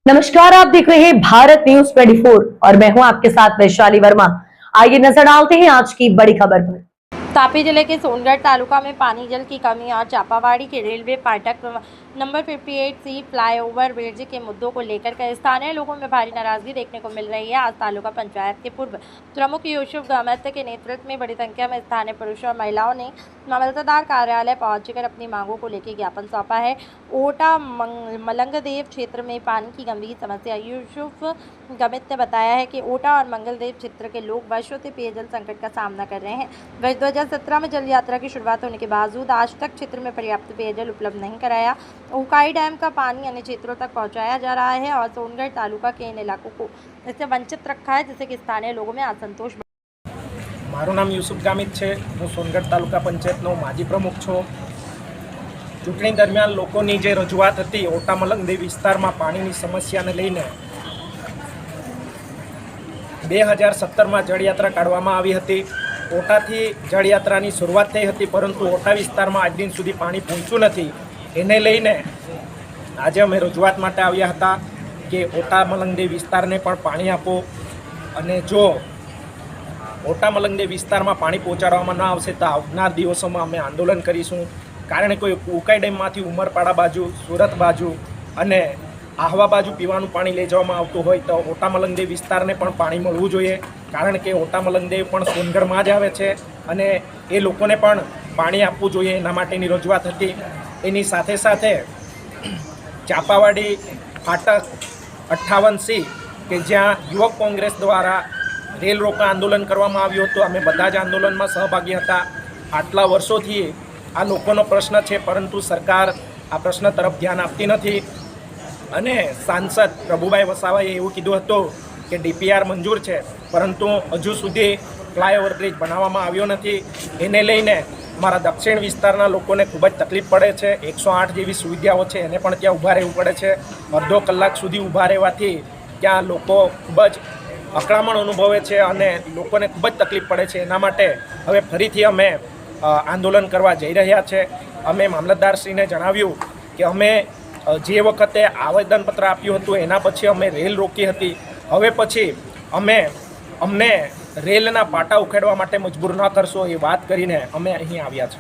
नमस्कार, आप देख रहे हैं भारत न्यूज 24 और मैं हूं आपके साथ वैशाली वर्मा। आइए नजर डालते हैं आज की बड़ी खबर पर। तापी जिले के सोनगढ़ तालुका में पानी जल की कमी और चापावाड़ी के रेलवे फाटक नंबर 58C फ्लाईओवर ब्रिज के मुद्दों को लेकर कई स्थानीय लोगों में भारी नाराजगी देखने को मिल रही है। आज तालुका पंचायत के पूर्व प्रमुख यूसुफ गमत के नेतृत्व में बड़ी संख्या में स्थानीय पुरुषों और महिलाओं ने मामलतदार कार्यालय पहुंचकर अपनी मांगों को लेकर ज्ञापन सौंपा है। ओटा मलंगदेव क्षेत्र में पानी की गंभीर समस्या। यूसुफ गमित ने बताया है कि ओटा और मंगलदेव क्षेत्र के लोग वर्षों से पेयजल संकट का सामना कर रहे हैं। वर्ष 2017 में जल यात्रा की शुरुआत होने के बावजूद आज तक क्षेत्र में पर्याप्त पेयजल उपलब्ध नहीं कराया। उकाई डैम का पानी अन्य क्षेत्रों तक पहुंचाया जा रहा है और सोनगढ़ तालुका के इन इलाकों को इससे वंचित रखा है, जिससे कि स्थानीय लोगों में असंतोष। मारू नाम यूसुफ गामित है। हूँ सोनगढ़ तालुका पंचायतनो माजी प्रमुख छूँ। चूंटणी दरमियान लोकोनी जे रजूआत हती ओटा मलंगदेव विस्तारमां पाणीनी समस्याने लईने 2017 में जलयात्रा काढवामां आवी हती। ओटाथी जलयात्रानी शुरुआत थई हती, परंतु ओटा विस्तारमां आज दिन सुधी पाणी पहोंच्युं नथी। एने लईने आज अमे रजूआत माटे आव्या हता कि ओटा मलंगदेव विस्तारने पण पाणी आपो अने जो ओटा मलंगदेव विस्तारमां पाणी पहोंचाडवामां न आवशे तो आवनार दिवसोमां अमे आंदोलन करीशुं। कारण कोई उकाई डेममांथी उमरपाड़ा बाजू, सूरत बाजू अने आहवा बाजू पीवानुं पाणी लई जवामां आवतुं होय तो ओटा मलंगदेव विस्तारने पण पाणी मळवुं जोईए। कारण के ओटा मलंगदेव पण सोनगढ़मां ज आवे छे अने ए लोकोने पण पाणी आपवुं जोईए, एना माटेनी रजूआत हती। एनी साथे साथे चापावाड़ी फाटक 58C के ज्यां युवक कोंग्रेस द्वारा रेल रोका आंदोलन करवामां આવ્યું હતું। અમે બધા જ આંદોલનમાં સહભાગી હતા। આટલા વર્ષોથી આ લોકોનો પ્રશ્ન છે, પરંતુ સરકાર આ પ્રશ્ન તરફ ધ્યાન આપતી નથી। અને સાંસદ પ્રભુભાઈ વસાવાએ એવું કીધું હતું કે ડીપીઆર મંજૂર છે, પરંતુ હજુ સુધી ફ્લાયઓવર બ્રિજ બનાવવામાં આવ્યો નથી। એને લઈને અમારા દક્ષિણ વિસ્તારના લોકોને ખૂબ જ તકલીફ પડે છે। 108 જેવી સુવિધાઓ છે એને પણ ત્યાં ઊભા રહેવું પડે છે। અડધો કલાક સુધી ઊભા રહેવાથી ત્યાં લોકો ખૂબ જ અકળામણ અનુભવે છે અને લોકોને ખૂબ જ તકલીફ પડે છે। એના માટે હવે ફરીથી અમે આંદોલન કરવા જઈ રહ્યા છે। અમે મામલતદારશ્રીને જણાવ્યું કે અમે જે વખતે આવેદનપત્ર આપ્યું હતું એના પછી અમે રેલ રોકી હતી, હવે પછી અમને રેલના પાટા ઉખેડવા માટે મજબૂર ન કરશો એ વાત કરીને અમે અહીં આવ્યા છે।